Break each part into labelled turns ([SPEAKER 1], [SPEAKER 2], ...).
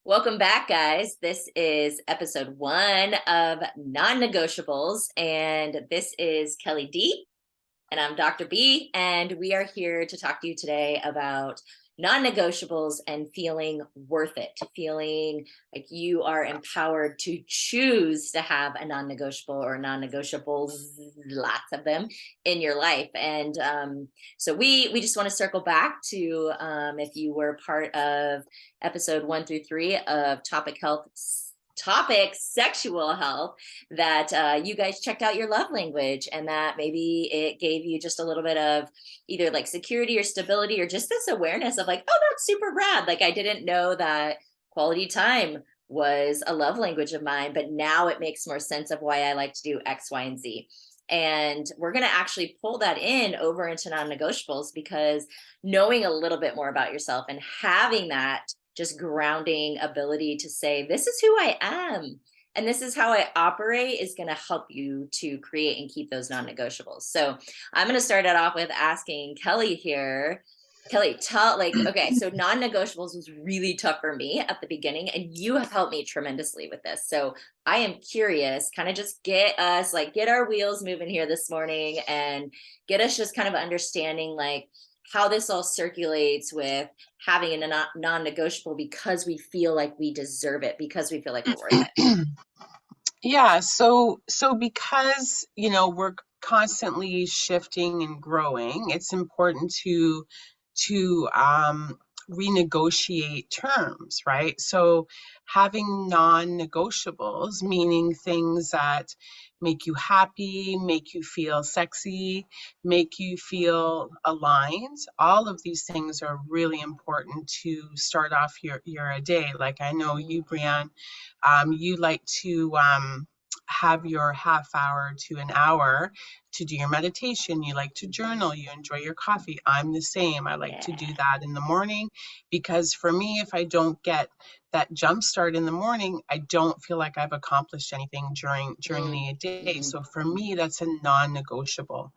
[SPEAKER 1] Welcome back, guys. This is episode 1 of non-negotiables, and this is Kelly D, and I'm Dr. B, and we are here to talk to you today about non-negotiables and feeling worth it, feeling like you are empowered to choose to have a non-negotiable or non-negotiables, lots of them in your life. And so we just want to circle back to if you were part of episode 1 through 3 of topic sexual health, that you guys checked out your love language, and that maybe it gave you just a little bit of either like security or stability, or just this awareness of like, oh, that's super rad. Like, I didn't know that quality time was a love language of mine, but now it makes more sense of why I like to do X, Y, and Z. And we're going to actually pull that in over into non-negotiables, because knowing a little bit more about yourself and having that just grounding ability to say, this is who I am and this is how I operate, is going to help you to create and keep those non-negotiables. So I'm going to start it off with asking Kelly here. Kelly, okay, so non-negotiables was really tough for me at the beginning, and you have helped me tremendously with this. So I am curious, kind of just get our wheels moving here this morning, and get us just kind of understanding like how this all circulates with having a non-negotiable, because we feel like we deserve it, because we feel like we're worth it.
[SPEAKER 2] Yeah, so because we're constantly shifting and growing, it's important to renegotiate terms, right? So having non-negotiables, meaning things that make you happy, make you feel sexy, make you feel aligned. All of these things are really important to start off your day. Like I know you, Brianne, you like to have your half hour to an hour to do your meditation. You like to journal. You enjoy your coffee. I'm the same. I like to do
[SPEAKER 1] Yeah.
[SPEAKER 2] that in the morning, because for me, if I don't get that jump start in the morning, I don't feel like I've accomplished anything during the day.
[SPEAKER 1] Mm-hmm.
[SPEAKER 2] So for me, that's a non-negotiable.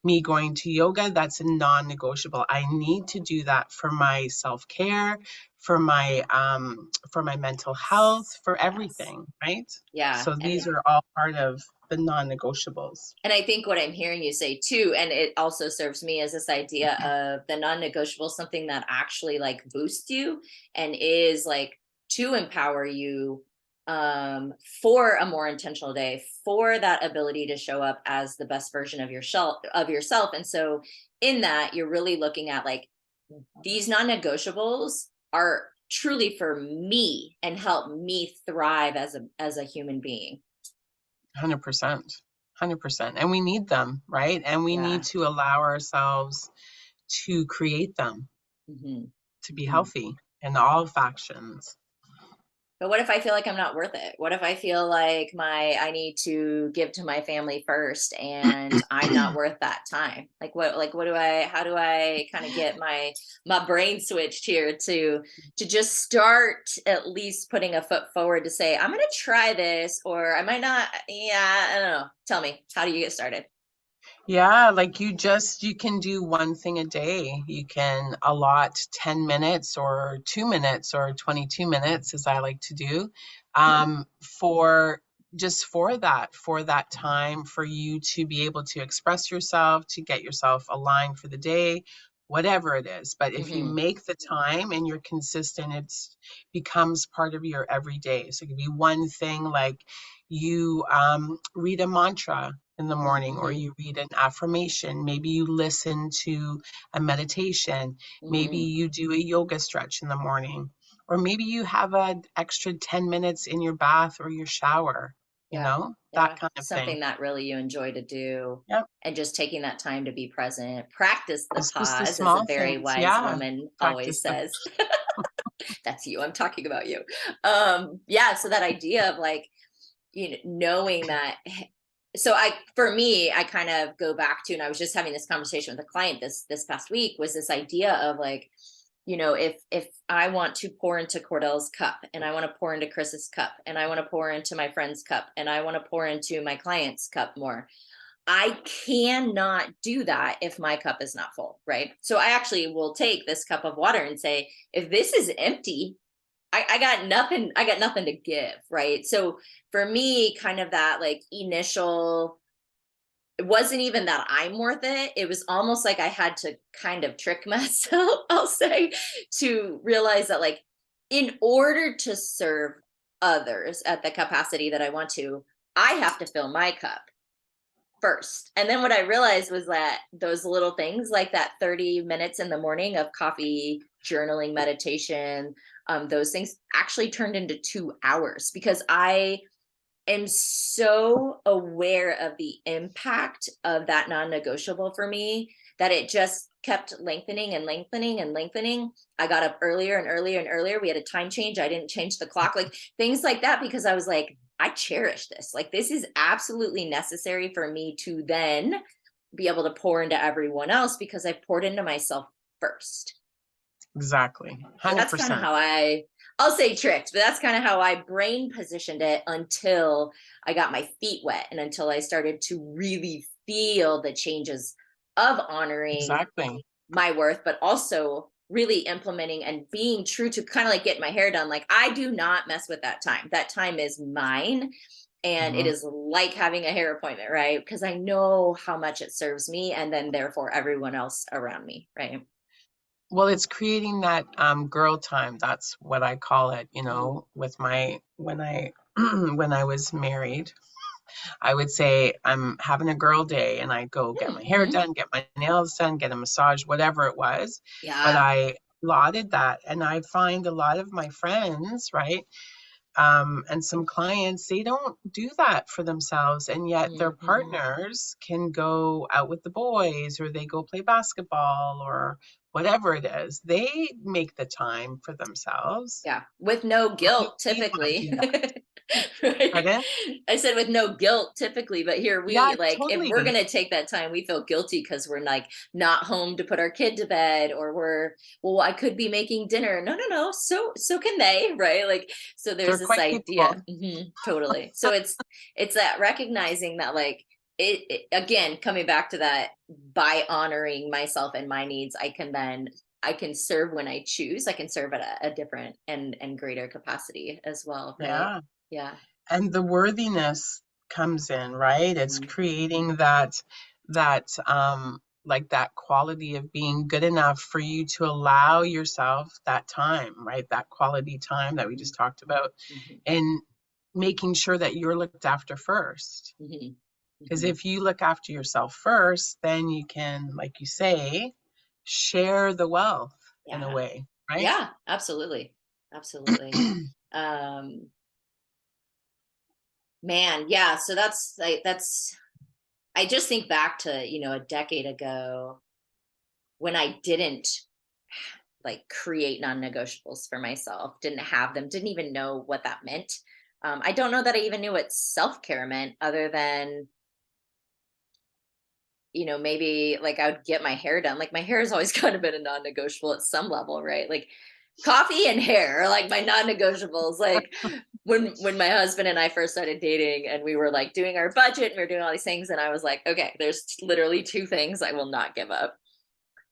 [SPEAKER 2] Me going to yoga, that's a non-negotiable. I need to do that for my self-care, for my mental health, for
[SPEAKER 1] Yes.
[SPEAKER 2] everything, right?
[SPEAKER 1] Yeah.
[SPEAKER 2] So these are all part of the non-negotiables.
[SPEAKER 1] And I think what I'm hearing you say too, and it also serves me, as this idea of the non-negotiable, something that actually like boosts you and is like to empower you for a more intentional day, for that ability to show up as the best version of yourself. And so in that, you're really looking at like, these non-negotiables are truly for me and help me thrive as a human being.
[SPEAKER 2] 100%. 100%. And we need them, right? And we need
[SPEAKER 1] Yeah.
[SPEAKER 2] to allow ourselves to create them
[SPEAKER 1] Mm-hmm.
[SPEAKER 2] to be
[SPEAKER 1] Mm-hmm.
[SPEAKER 2] healthy in all factions.
[SPEAKER 1] But what if I feel like I'm not worth it? What if I feel like I need to give to my family first, and I'm not worth that time? What do I how do I kind of get my brain switched here to just start at least putting a foot forward to say, I'm gonna try this, or I might not. Yeah, I don't know. Tell me, how do you get started?
[SPEAKER 2] Yeah, like you can do one thing a day. You can allot 10 minutes or 2 minutes or 22 minutes, as I like to do, for just for that time for you to be able to express yourself, to get yourself aligned for the day, whatever it is. But if you
[SPEAKER 1] Mm-hmm.
[SPEAKER 2] make the time and you're consistent, it's becomes part of your everyday. So it could be one thing like you read a mantra in the morning, or
[SPEAKER 1] Mm-hmm.
[SPEAKER 2] you read an affirmation. Maybe you listen to a meditation. Maybe
[SPEAKER 1] Mm-hmm.
[SPEAKER 2] you do a yoga stretch in the morning, or maybe you have an extra 10 minutes in your bath or your shower,
[SPEAKER 1] Yeah.
[SPEAKER 2] that
[SPEAKER 1] Yeah.
[SPEAKER 2] kind of thing.
[SPEAKER 1] Something that really you enjoy to do,
[SPEAKER 2] Yep.
[SPEAKER 1] and just taking that time to be present. Practice the
[SPEAKER 2] It's just the
[SPEAKER 1] pause, as a
[SPEAKER 2] small
[SPEAKER 1] very
[SPEAKER 2] things.
[SPEAKER 1] wise
[SPEAKER 2] Yeah.
[SPEAKER 1] woman always
[SPEAKER 2] Practice the
[SPEAKER 1] says. That's you. I'm talking about you. Yeah. So that idea of like, knowing that. So for me, I kind of go back to, and I was just having this conversation with a client this past week, was this idea of like, if I want to pour into Cordell's cup, and I want to pour into Chris's cup, and I want to pour into my friend's cup, and I want to pour into my client's cup more, I cannot do that if my cup is not full, right? So I actually will take this cup of water and say, if this is empty, I got nothing to give, right? So for me, kind of that like initial, it wasn't even that I'm worth it. It was almost like I had to kind of trick myself, I'll say, to realize that like in order to serve others at the capacity that I want to, I have to fill my cup first. And then what I realized was that those little things like that 30 minutes in the morning of coffee, journaling, meditation, those things actually turned into 2 hours because I am so aware of the impact of that non-negotiable for me that it just kept lengthening and lengthening and lengthening. I got up earlier and earlier and earlier. We had a time change. I didn't change the clock, like things like that, because I was like, I cherish this. Like, this is absolutely necessary for me to then be able to pour into everyone else because I poured into myself first.
[SPEAKER 2] Exactly.
[SPEAKER 1] So that's kind of
[SPEAKER 2] 100%.
[SPEAKER 1] how I'll say tricked, but that's kind of how I brain positioned it until I got my feet wet and until I started to really feel the changes of honoring
[SPEAKER 2] Exactly.
[SPEAKER 1] my worth, but also really implementing and being true to kind of like get my hair done. Like, I do not mess with that time. That time is mine. And it
[SPEAKER 2] Mhm.
[SPEAKER 1] is like having a hair appointment, right? Because I know how much it serves me and then therefore everyone else around me, right?
[SPEAKER 2] Well, it's creating that girl time. That's what I call it,
[SPEAKER 1] Mhm.
[SPEAKER 2] with my when I when I was married. I would say I'm having a girl day and I go get my hair
[SPEAKER 1] Mm-hmm.
[SPEAKER 2] done, get my nails done, get a massage, whatever it was. But
[SPEAKER 1] Yeah.
[SPEAKER 2] I lauded that. And I find a lot of my friends, right? And some clients, they don't do that for themselves. And yet their
[SPEAKER 1] Mm-hmm.
[SPEAKER 2] partners can go out with the boys or they go play basketball or whatever it is. They make the time for themselves.
[SPEAKER 1] Yeah, with no
[SPEAKER 2] Why do
[SPEAKER 1] guilt
[SPEAKER 2] we not
[SPEAKER 1] typically.
[SPEAKER 2] do that?
[SPEAKER 1] Right?
[SPEAKER 2] Pardon?
[SPEAKER 1] I said with no guilt typically, but here
[SPEAKER 2] Yeah,
[SPEAKER 1] we like if we're
[SPEAKER 2] totally.
[SPEAKER 1] gonna take that time, we feel guilty because we're like not home to put our kid to bed, or we're, well, I could be making dinner. No, no, no. So can they, right? Like, so there's
[SPEAKER 2] They're
[SPEAKER 1] this
[SPEAKER 2] quite
[SPEAKER 1] idea.
[SPEAKER 2] capable.
[SPEAKER 1] Totally. So it's that recognizing that like it again, coming back to that, by honoring myself and my needs, I can serve when I choose. I can serve at a different and greater capacity as well, right?
[SPEAKER 2] Yeah.
[SPEAKER 1] Yeah.
[SPEAKER 2] And the worthiness comes in, right? It's
[SPEAKER 1] Mhm.
[SPEAKER 2] creating that like that quality of being good enough for you to allow yourself that time, right? That quality time that we
[SPEAKER 1] Mhm.
[SPEAKER 2] just talked about,
[SPEAKER 1] Mhm.
[SPEAKER 2] and making sure that you're looked after first.
[SPEAKER 1] Mhm.
[SPEAKER 2] Because
[SPEAKER 1] Mhm.
[SPEAKER 2] if you look after yourself first, then you can, like you say, share the wealth in a
[SPEAKER 1] Yeah.
[SPEAKER 2] way, right?
[SPEAKER 1] Yeah, absolutely. Absolutely. Um, man, yeah, so that's like I just think back to, a decade ago when I didn't like create non-negotiables for myself, didn't have them, didn't even know what that meant. I don't know that I even knew what self-care meant other than, maybe like I would get my hair done. Like, my hair has always kind of been a non-negotiable at some level, right? Like, coffee and hair are like my non-negotiables. Like, when my husband and I first started dating and we were like doing our budget and we were doing all these things, and I was like, okay, there's literally two things I will not give up.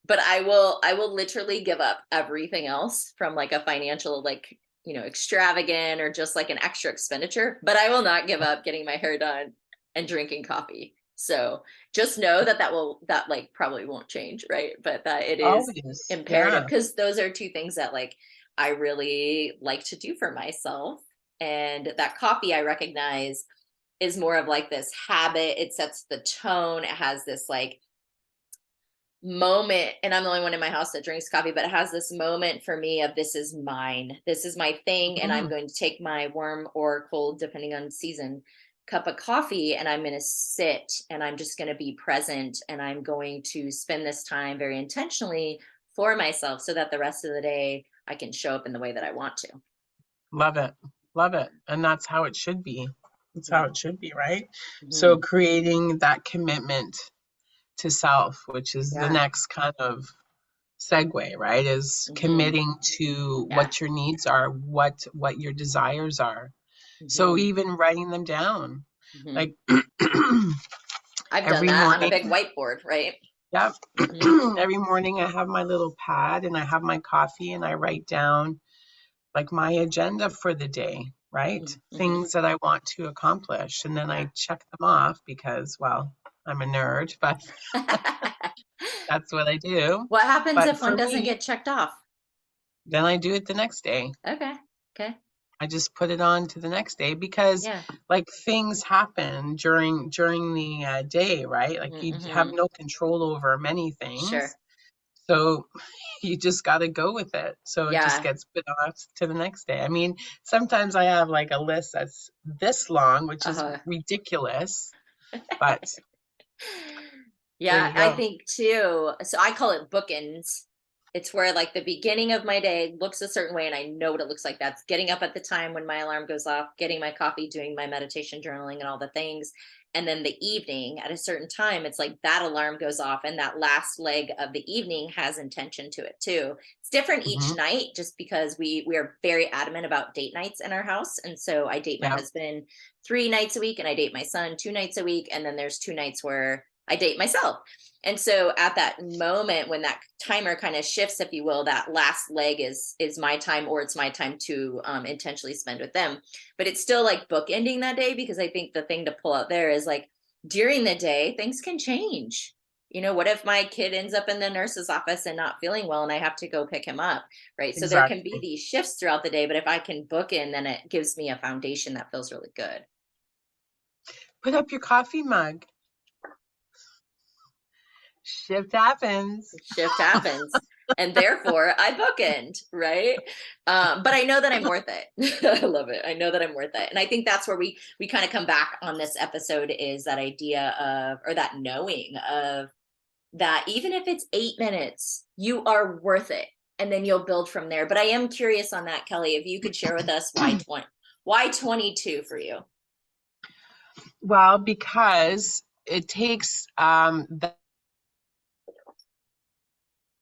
[SPEAKER 1] But I will literally give up everything else from like a financial, like, extravagant or just like an extra expenditure, but I will not give up getting my hair done and drinking coffee. So just know that that like probably won't change, right? But that it is
[SPEAKER 2] Always.
[SPEAKER 1] imperative,
[SPEAKER 2] Yeah.
[SPEAKER 1] because those are two things that like I really like to do for myself. And that coffee, I recognize, is more of like this habit. It sets the tone. It has this like moment, and I'm the only one in my house that drinks coffee, but it has this moment for me of, this is mine, this is my thing, and I'm
[SPEAKER 2] Mm,
[SPEAKER 1] going to take my warm or cold, depending on season, cup of coffee, and I'm going to sit and I'm just going to be present, and I'm going to spend this time very intentionally for myself so that the rest of the day I can show up in the way that I want to.
[SPEAKER 2] love it. Love it. And that's how it should be. That's how
[SPEAKER 1] Mhm.
[SPEAKER 2] it should be, right? So
[SPEAKER 1] Mhm.
[SPEAKER 2] creating that commitment to self, which is the
[SPEAKER 1] Yeah.
[SPEAKER 2] next kind of segue, right? Is
[SPEAKER 1] Mhm.
[SPEAKER 2] committing to
[SPEAKER 1] Yeah.
[SPEAKER 2] what your needs are, what your desires are. So
[SPEAKER 1] Mhm.
[SPEAKER 2] even writing them down.
[SPEAKER 1] Mhm.
[SPEAKER 2] Like
[SPEAKER 1] I've done
[SPEAKER 2] every
[SPEAKER 1] that on a
[SPEAKER 2] morning,
[SPEAKER 1] big whiteboard, right?
[SPEAKER 2] yep.
[SPEAKER 1] Mhm.
[SPEAKER 2] Every morning I have my little pad and I have my coffee and I write down like my agenda for the day, right?
[SPEAKER 1] Mm-hmm.
[SPEAKER 2] Things that I want to accomplish. And then
[SPEAKER 1] Yeah.
[SPEAKER 2] I check them off because, well, I'm a nerd, but that's what I do.
[SPEAKER 1] What happens
[SPEAKER 2] But
[SPEAKER 1] if one
[SPEAKER 2] for
[SPEAKER 1] doesn't
[SPEAKER 2] me,
[SPEAKER 1] get checked off?
[SPEAKER 2] then I do it the next day.
[SPEAKER 1] Okay. Okay.
[SPEAKER 2] I just put it on to the next day because
[SPEAKER 1] Yeah.
[SPEAKER 2] like things happen during the day, right? Like you have
[SPEAKER 1] Mm-hmm.
[SPEAKER 2] no control over many
[SPEAKER 1] Sure.
[SPEAKER 2] things. So you just got to go with it. So it just
[SPEAKER 1] Yeah.
[SPEAKER 2] gets put off to the next day. I mean, sometimes I have like a list that's this long, which is
[SPEAKER 1] Uh-huh.
[SPEAKER 2] ridiculous, but there
[SPEAKER 1] Yeah,
[SPEAKER 2] you
[SPEAKER 1] I
[SPEAKER 2] go.
[SPEAKER 1] think too. So I call it bookends. It's where like the beginning of my day looks a certain way and I know what it looks like. That's getting up at the time when my alarm goes off, getting my coffee, doing my meditation, journaling, and all the things. And then the evening at a certain time, it's like that alarm goes off and that last leg of the evening has intention to it too. It's different each
[SPEAKER 2] Hmm.
[SPEAKER 1] night just because we are very adamant about date nights in our house. And so I date my
[SPEAKER 2] Yeah.
[SPEAKER 1] husband 3 nights a week and I date my son 2 nights a week. And then there's 2 nights where I date myself. And so at that moment when that timer kind of shifts, if you will, that last leg is my time or it's my time to intentionally spend with them. But it's still like bookending that day because I think the thing to pull out there is like during the day, things can change. What if my kid ends up in the nurse's office and not feeling well and I have to go pick him up, right? So there can be
[SPEAKER 2] Exactly.
[SPEAKER 1] these shifts throughout the day, but if I can book in, then it gives me a foundation that feels really good.
[SPEAKER 2] Put up your coffee mug. Shift happens.
[SPEAKER 1] Shift happens and therefore I bookend, right? But I know that I'm worth it. I love it. I know that I'm worth it. And I think that's where we kind of come back on this episode is that idea of, or that knowing of, that even if it's 8 minutes, you are worth it. And then you'll build from there. But I am curious on that, Kelly, if you could share with us why 22 for you?
[SPEAKER 2] Well, because it takes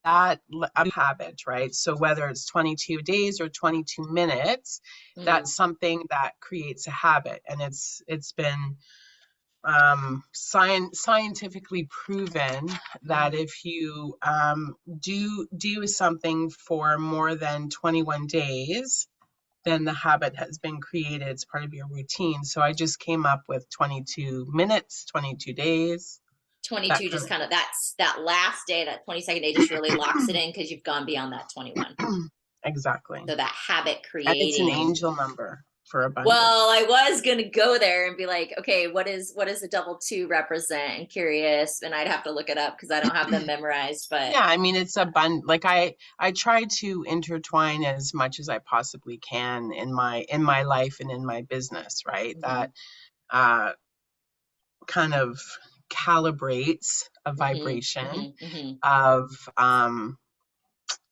[SPEAKER 2] that habit, right? So whether it's 22 days or 22 minutes,
[SPEAKER 1] Mm,
[SPEAKER 2] that's something that creates a habit, and it's been scientifically proven that
[SPEAKER 1] mm,
[SPEAKER 2] if you do something for more than 21 days, then the habit has been created. It's part of your routine. So I just came up with 22 minutes, 22 days, that
[SPEAKER 1] 22
[SPEAKER 2] kind
[SPEAKER 1] just kind of
[SPEAKER 2] of
[SPEAKER 1] that last day, that 22nd day just really locks it
[SPEAKER 2] thing.
[SPEAKER 1] in because you've gone beyond that 21.
[SPEAKER 2] Exactly.
[SPEAKER 1] So that habit
[SPEAKER 2] And it's an
[SPEAKER 1] creating.
[SPEAKER 2] angel number for
[SPEAKER 1] Well,
[SPEAKER 2] abundance.
[SPEAKER 1] I was gonna go there and be like, okay, what does a double two represent? And curious, and I'd have to look it up because I don't have them memorized. But
[SPEAKER 2] Yeah, I mean it's abundant. Like I try to intertwine as much as I possibly can in my life and in my business, right?
[SPEAKER 1] hmm
[SPEAKER 2] That uh kind of calibrates a
[SPEAKER 1] hmm
[SPEAKER 2] vibration
[SPEAKER 1] hmm hmm
[SPEAKER 2] of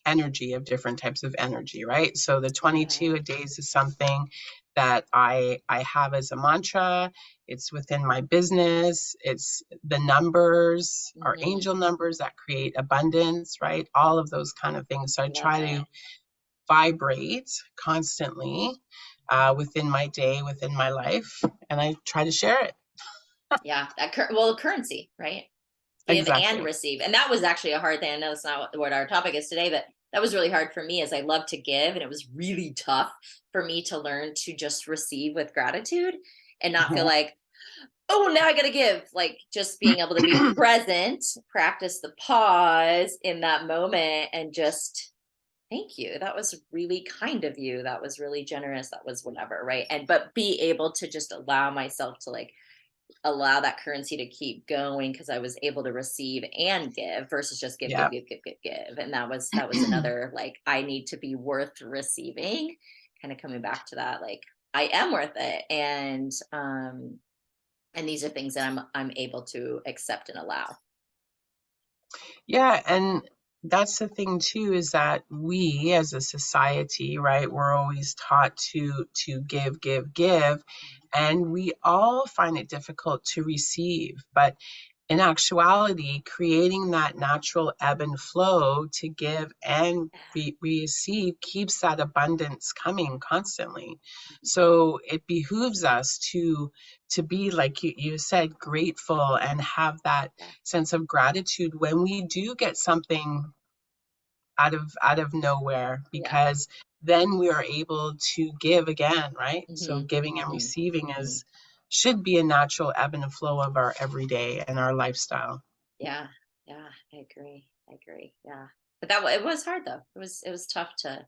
[SPEAKER 2] energy, of different types of energy, right? So the
[SPEAKER 1] yeah,
[SPEAKER 2] 22 days is something that I have as a mantra. It's within my business. It's the numbers, our
[SPEAKER 1] hmm
[SPEAKER 2] angel numbers that create abundance, right? All of those kind of things. So I
[SPEAKER 1] love
[SPEAKER 2] try
[SPEAKER 1] it.
[SPEAKER 2] to vibrate constantly within my day, within my life, and I try to share it.
[SPEAKER 1] Yeah, well, currency, right? Give and
[SPEAKER 2] Exactly.
[SPEAKER 1] receive, and that was actually a hard thing. I know it's not what our topic is today, but that was really hard for me as I love to give, and it was really tough for me to learn to just receive with gratitude and not feel
[SPEAKER 2] Mhm.
[SPEAKER 1] like, oh, now I got to give. Like just being able to be present, practice the pause in that moment, and just thank you. That was really kind of you. That was really generous. That was whatever. Right. And, but be able to just allow myself to like allow that currency to keep going because I was able to receive and give versus just give, give,
[SPEAKER 2] Yeah.
[SPEAKER 1] give, give, give, give. And that was another like I need to be worth receiving, kind of coming back to that, like I am worth it. And these are things that I'm able to accept and allow.
[SPEAKER 2] Yeah, and that's the thing too, is that we as a society, right, we're always taught to give, give, give, and we all find it difficult to receive. But in actuality, creating that natural ebb and flow to give and receive keeps that abundance coming constantly. So it behooves us to be, like you said, grateful and have that
[SPEAKER 1] Yeah,
[SPEAKER 2] sense of gratitude when we do get something out of nowhere,
[SPEAKER 1] yeah,
[SPEAKER 2] because then we are able to give again, right? So
[SPEAKER 1] Hmm.
[SPEAKER 2] giving and
[SPEAKER 1] Hmm.
[SPEAKER 2] receiving
[SPEAKER 1] Hmm.
[SPEAKER 2] is should be a natural ebb and flow of our everyday and our lifestyle.
[SPEAKER 1] Yeah, yeah, I agree. I agree. Yeah, but it was hard though. It was tough to.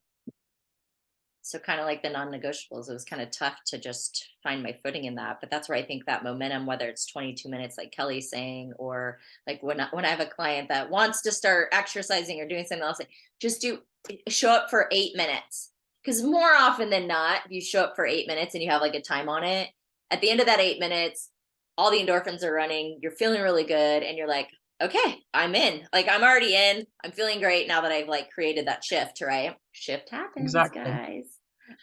[SPEAKER 1] So kind of like the non-negotiables, it was kind of tough to just find my footing in that. But that's where I think that momentum, whether it's 22 minutes, like Kelly's saying, or like when I have a client that wants to start exercising or doing something else, like just show up for 8 minutes. Because more often than not, you show up for 8 minutes and you have like a time on it. At the end of that 8 minutes, all the endorphins are running. You're feeling really good, and you're like, okay, I'm in. Like I'm already in. I'm feeling great now that I've like created that shift. Right? Shift happens,
[SPEAKER 2] Exactly.
[SPEAKER 1] guys.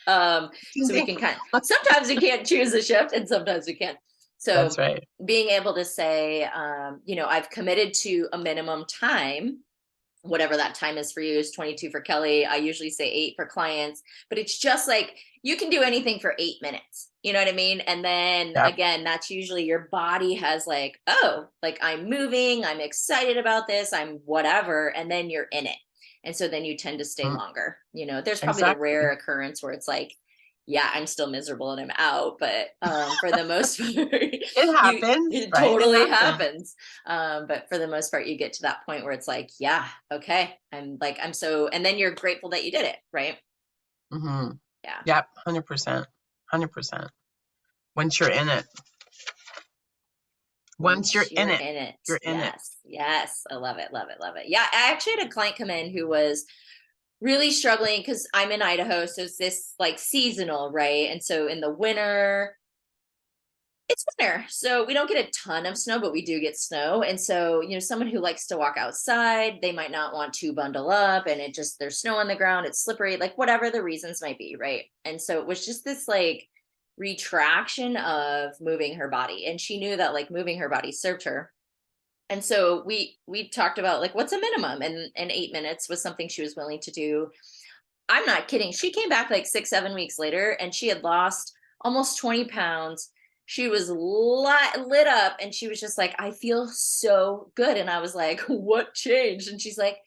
[SPEAKER 2] Ding,
[SPEAKER 1] So we
[SPEAKER 2] ding.
[SPEAKER 1] can sometimes we can't choose a shift and sometimes we can.
[SPEAKER 2] That's
[SPEAKER 1] So
[SPEAKER 2] right.
[SPEAKER 1] being able to say, I've committed to a minimum time, whatever that time is for you. Is 22 for Kelly. I usually say 8 for clients, but it's just like you can do anything for 8 minutes. You know what I mean? And then
[SPEAKER 2] Yep.
[SPEAKER 1] again, that's usually your body has like, oh, like I'm moving, I'm excited about this, I'm whatever. And then you're in it. And so then you tend to stay
[SPEAKER 2] Mm,
[SPEAKER 1] longer. There's probably the rare
[SPEAKER 2] exactly.
[SPEAKER 1] occurrence where it's like, yeah, I'm still miserable and I'm out, but for the most part,
[SPEAKER 2] It
[SPEAKER 1] you
[SPEAKER 2] happens,
[SPEAKER 1] it
[SPEAKER 2] right? It
[SPEAKER 1] totally
[SPEAKER 2] happens.
[SPEAKER 1] happens. But for the most part, you get to that point where it's like, yeah, okay, I'm so, and then you're grateful that you did it, right?
[SPEAKER 2] Hmm.
[SPEAKER 1] Yeah.
[SPEAKER 2] Yep, 100%. 100%. Once you're in it, once you're
[SPEAKER 1] Once
[SPEAKER 2] in
[SPEAKER 1] you're
[SPEAKER 2] it,
[SPEAKER 1] in it.
[SPEAKER 2] you're in it.
[SPEAKER 1] Yes. Yes. I love it. Love it. Love it. Yeah. I actually had a client come in who was really struggling because I'm in Idaho. So it's this like seasonal, right? And so in the winter, it's winter, so we don't get a ton of snow, but we do get snow. And so, someone who likes to walk outside, they might not want to bundle up, and there's snow on the ground, it's slippery, like whatever the reasons might be, right? And so it was just this like retraction of moving her body. And she knew that like moving her body served her. And so we talked about like what's a minimum, and 8 minutes was something she was willing to do. I'm not kidding. She came back like 6, 7 weeks later and she had lost almost 20 pounds. She was lit up and she was just like, I feel so good. And I was like, what changed? And she's like,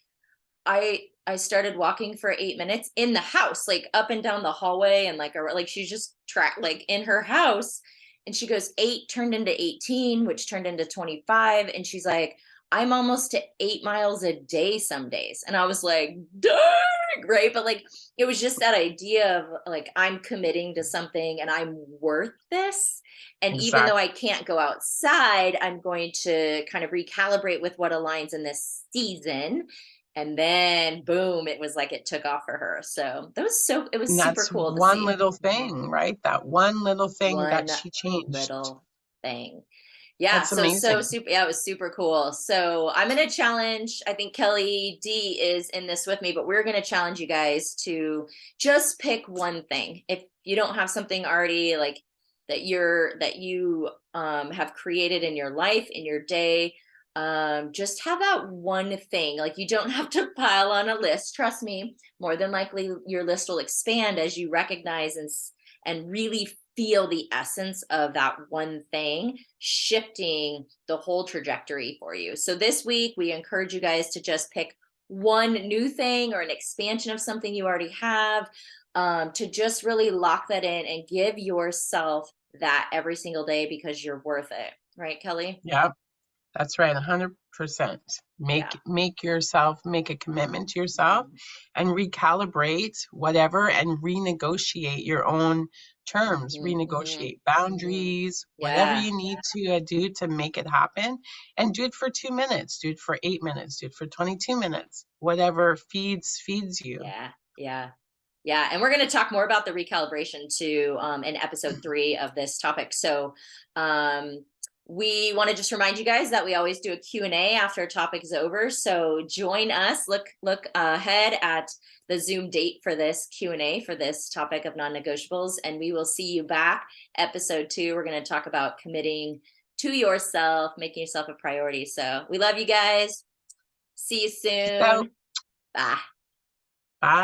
[SPEAKER 1] I started walking for 8 minutes in the house, like up and down the hallway, and like she's just like in her house. And she goes, 8 turned into 18, which turned into 25. And she's like, I'm almost to 8 miles a day some days. And I was like, dang, right? But like it was just that idea of like I'm committing to something and I'm worth this. And even though
[SPEAKER 2] Exactly.
[SPEAKER 1] I can't go outside, I'm going to kind of recalibrate with what aligns in this season. And then boom, it was like it took off for her. So it was
[SPEAKER 2] And
[SPEAKER 1] super
[SPEAKER 2] that's
[SPEAKER 1] cool to
[SPEAKER 2] one
[SPEAKER 1] see.
[SPEAKER 2] little thing, right? That one little thing that
[SPEAKER 1] One
[SPEAKER 2] she changed.
[SPEAKER 1] little thing. Yeah,
[SPEAKER 2] That's
[SPEAKER 1] so
[SPEAKER 2] amazing.
[SPEAKER 1] super. Yeah, it was super cool. So I'm gonna challenge. I think Kelly D is in this with me, but we're gonna challenge you guys to just pick one thing. If you don't have something already like that you have created in your life, in your day, just have that one thing. Like you don't have to pile on a list. Trust me, more than likely your list will expand as you recognize and really feel the essence of that one thing shifting the whole trajectory for you. So this week, we encourage you guys to just pick one new thing or an expansion of something you already have, to just really lock that in and give yourself that every single day because you're worth it. Right, Kelly?
[SPEAKER 2] Yeah. That's right, 100%.
[SPEAKER 1] Yeah.
[SPEAKER 2] Make a commitment to yourself
[SPEAKER 1] Mhm.
[SPEAKER 2] and recalibrate whatever and renegotiate your own terms,
[SPEAKER 1] Mhm. Mhm.
[SPEAKER 2] renegotiate
[SPEAKER 1] Mhm.
[SPEAKER 2] boundaries, whatever
[SPEAKER 1] Yeah.
[SPEAKER 2] you need to do to make it happen. And do it for 2 minutes, do it for 8 minutes, do it for 22 minutes, whatever feeds you.
[SPEAKER 1] Yeah. Yeah. Yeah, and we're going to talk more about the recalibration too in episode 3 of this topic. So um, we want to just remind you guys that we always do a Q&A after a topic is over. So join us. Look ahead at the Zoom date for this Q&A for this topic of non-negotiables, and we will see you back episode 2. We're going to talk about committing to yourself, making yourself a priority. So we love you guys. See you
[SPEAKER 2] Peace out.
[SPEAKER 1] soon. Bye.
[SPEAKER 2] Bye.